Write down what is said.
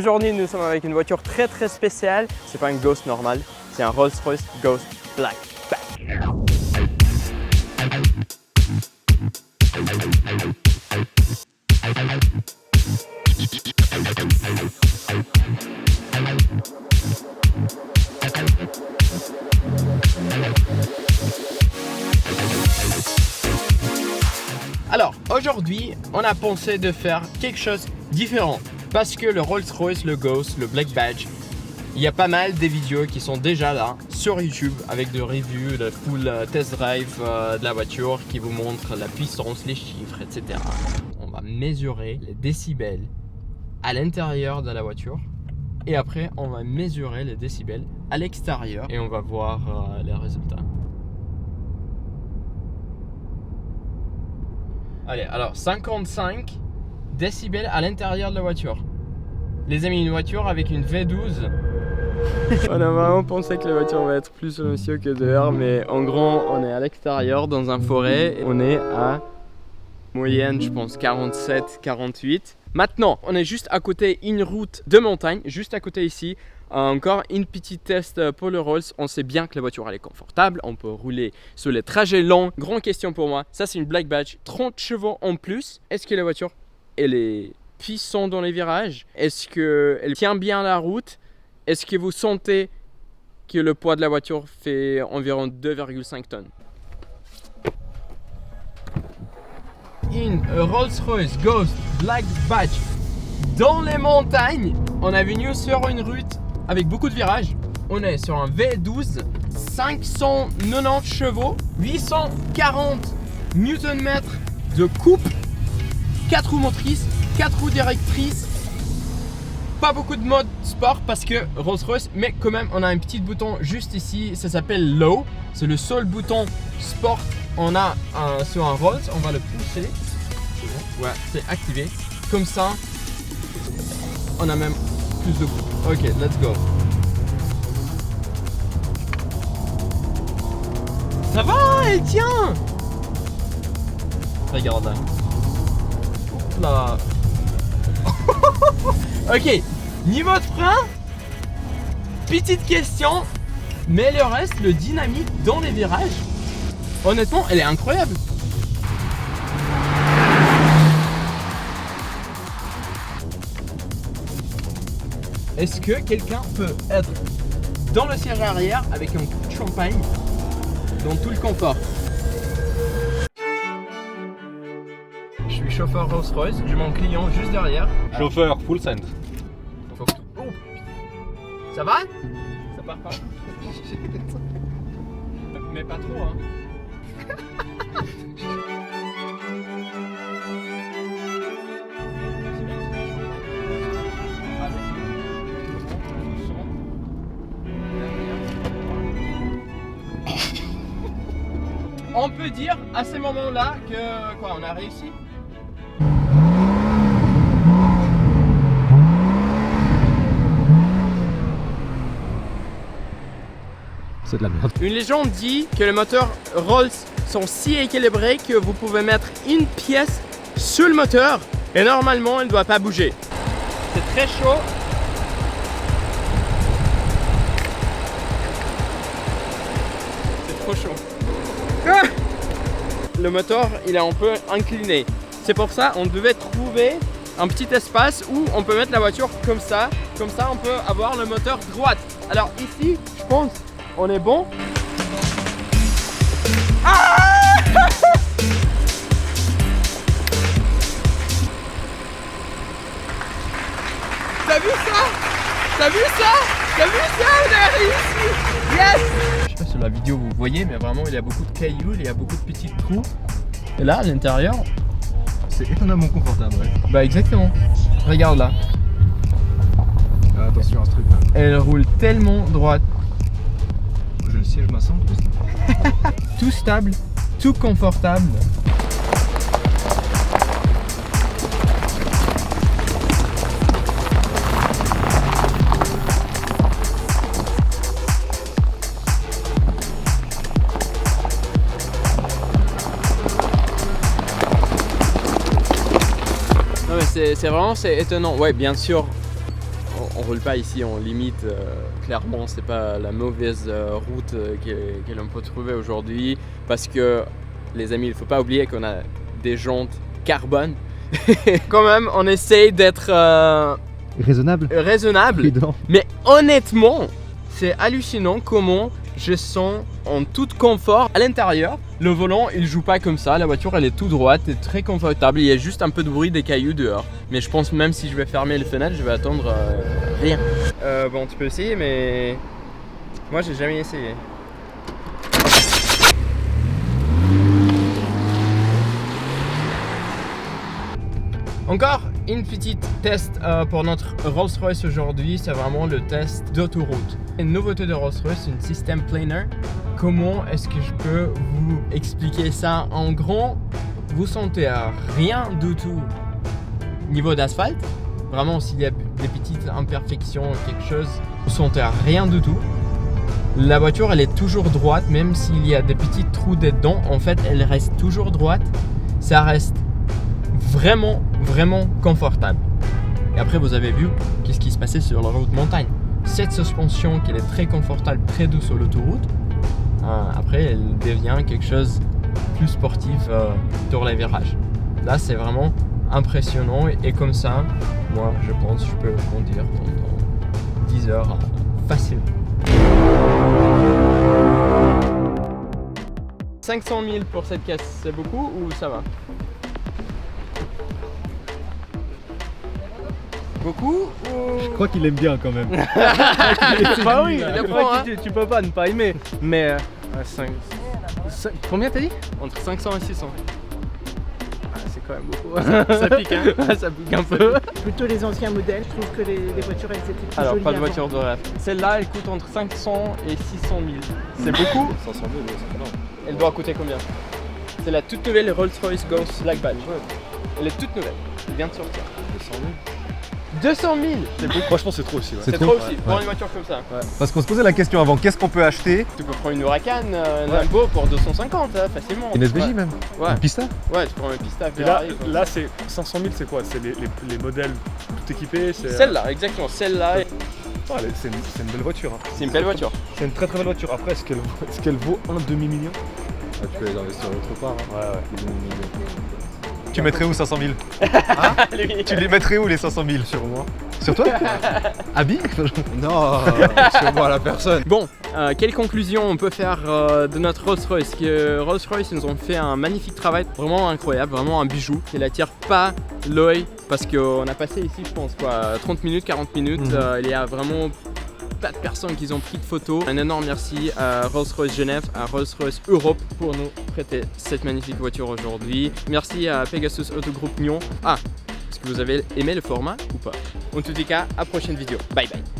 Aujourd'hui, nous sommes avec une voiture très spéciale. C'est pas une Ghost normale, c'est un Rolls-Royce Ghost Black Badge. Alors, aujourd'hui, on a pensé de faire quelque chose de différent. Parce que le Rolls-Royce, le Ghost, le Black Badge, il y a pas mal de vidéos qui sont déjà là sur YouTube avec des reviews, de full test drive de la voiture qui vous montrent la puissance, les chiffres, etc. On va mesurer les décibels à l'intérieur de la voiture et après on va mesurer les décibels à l'extérieur et on va voir les résultats. Allez, alors 55 décibels à l'intérieur de la voiture. Les amis, une voiture avec une V12. On a vraiment pensé que la voiture va être plus silencieuse que dehors, mais en gros, on est à l'extérieur dans un forêt. On est à moyenne, je pense, 47, 48. Maintenant, on est juste à côté d'une route de montagne, juste à côté ici. Encore une petite test pour le Rolls. On sait bien que la voiture elle est confortable, on peut rouler sur les trajets longs. Grande question pour moi, ça c'est une Black Badge, 30 chevaux en plus. Est-ce que la voiture elle est puissante dans les virages? Est-ce qu'elle tient bien la route? Est-ce que vous sentez que le poids de la voiture fait environ 2,5 tonnes? Une Rolls-Royce Ghost Black Badge dans les montagnes. On est venu sur une route avec beaucoup de virages. On est sur un V12, 590 chevaux, 840 Nm de coupe, 4 roues motrices, 4 roues directrices. Pas beaucoup de mode sport parce que Rolls-Royce, mais quand même on a un petit bouton juste ici, ça s'appelle Low. C'est le seul bouton sport on a sur un Rolls. On va le pousser. Ouais, c'est activé. Comme ça, on a même plus de coupe. Ok, let's go. Ça va, elle tient. Regarde là. Hop là. Ok, niveau de frein, petite question, mais le reste, le dynamique dans les virages, honnêtement, elle est incroyable. Est-ce que quelqu'un peut être dans le siège arrière avec un coup de champagne dans tout le confort? Je suis chauffeur Rolls-Royce, j'ai mon client juste derrière. Chauffeur full send. Oh. Ça va? Ça part pas. Mais pas trop hein. On peut dire à ces moments-là que quoi, on a réussi. C'est de la merde. Une légende dit que les moteurs Rolls sont si équilibrés que vous pouvez mettre une pièce sur le moteur et normalement elle ne doit pas bouger. C'est très chaud. C'est trop chaud. Ah! Le moteur il est un peu incliné. C'est pour ça on devait trouver un petit espace où on peut mettre la voiture comme ça. Comme ça on peut avoir le moteur droite. Alors ici je pense on est bon. Ah! T'as vu ça? T'as vu ça? T'as vu ça? On a réussi! Yes! Je sais pas si sur la vidéo vous voyez, mais vraiment il y a beaucoup de cailloux, il y a beaucoup de petits trous. Et là, à l'intérieur, c'est étonnamment confortable, ouais. Bah exactement. Regarde là. Ah, attention à ce truc là. Elle roule tellement droite. Le siège maçon en plus. Tout stable, tout confortable. Non mais c'est vraiment étonnant. Ouais, bien sûr, on roule pas ici en limite, clairement c'est pas la mauvaise route que l'on peut trouver aujourd'hui, parce que les amis, il faut pas oublier qu'on a des jantes carbone. Quand même, on essaye d'être Raisonnable. Prudent. Mais honnêtement, c'est hallucinant comment je sens en tout confort à l'intérieur. Le volant, il joue pas comme ça, la voiture elle est tout droite et très confortable. Il y a juste un peu de bruit des cailloux dehors. Mais je pense même si je vais fermer les fenêtres, je vais attendre rien. Bon, tu peux essayer, mais moi j'ai jamais essayé. Encore une petite test pour notre Rolls-Royce aujourd'hui, c'est vraiment le test d'autoroute. Une nouveauté de Rolls-Royce, c'est un système planer. Comment est-ce que je peux vous expliquer ça en gros? Vous sentez rien du tout niveau d'asphalte. Vraiment, s'il y a des petites imperfections, quelque chose, vous sentez rien du tout. La voiture, elle est toujours droite, même s'il y a des petits trous dedans. En fait, elle reste toujours droite. Ça reste vraiment confortable. Et après vous avez vu qu'est-ce qui se passait sur la route montagne. Cette suspension qui est très confortable, très douce sur l'autoroute, après elle devient quelque chose de plus sportif sur les virages. Là c'est vraiment impressionnant et comme ça, moi je pense que je peux conduire pendant 10 heures facilement. 500 000 pour cette caisse, c'est beaucoup ou ça va? Beaucoup ou... Je crois qu'il aime bien quand même. Bah oui, Après, tu peux pas ne pas aimer. Mais combien t'as dit? Entre 500 et 600. C'est quand même beaucoup. Ça pique hein. Ça pique un peu. Plutôt les anciens modèles, je trouve que les voitures elles étaient plus Alors jolies pas de avant. voiture de rêve. Celle-là elle coûte entre 500 et 600 000. C'est beaucoup? 500 000, c'est énorme. Elle doit coûter combien? C'est la toute nouvelle Rolls-Royce Ghost Black Badge. Elle est toute nouvelle. Elle vient de sortir. 200 000. 200 000! C'est beaucoup. Franchement, c'est trop aussi. Ouais. C'est trop aussi pour une voiture comme ça. Parce qu'on se posait la question avant, qu'est-ce qu'on peut acheter? Tu peux prendre une Huracan, un Lambo pour 250 hein, facilement. Une SVJ même? Ouais. Une Pista? Ouais, tu prends une Pista. Et là c'est 500 000, c'est quoi? C'est les modèles tout équipés? Celle-là, exactement, celle-là. C'est une belle voiture. Hein. C'est une belle voiture. C'est une très belle voiture. Après, est-ce qu'elle vaut un demi-million? Ah, tu peux les investir autre part. Hein. Ouais. Tu mettrais où 500 000? Lui. Tu les mettrais où les 500 000? Sur moi. Sur toi? Habit? Non, sur moi la personne. Bon, quelle conclusion on peut faire de notre Rolls-Royce? Rolls-Royce nous ont fait un magnifique travail, vraiment incroyable, vraiment un bijou. Il attire pas l'œil parce qu'on a passé ici, je pense, quoi, 30 minutes, 40 minutes. Il y a vraiment pas de personnes qui ont pris de photos. Un énorme merci à Rolls-Royce Genève, à Rolls-Royce Europe pour nous prêter cette magnifique voiture aujourd'hui. Merci à Pegasus Auto Group Nyon. Est-ce que vous avez aimé le format ou pas? En tout cas, à prochaine vidéo. Bye bye.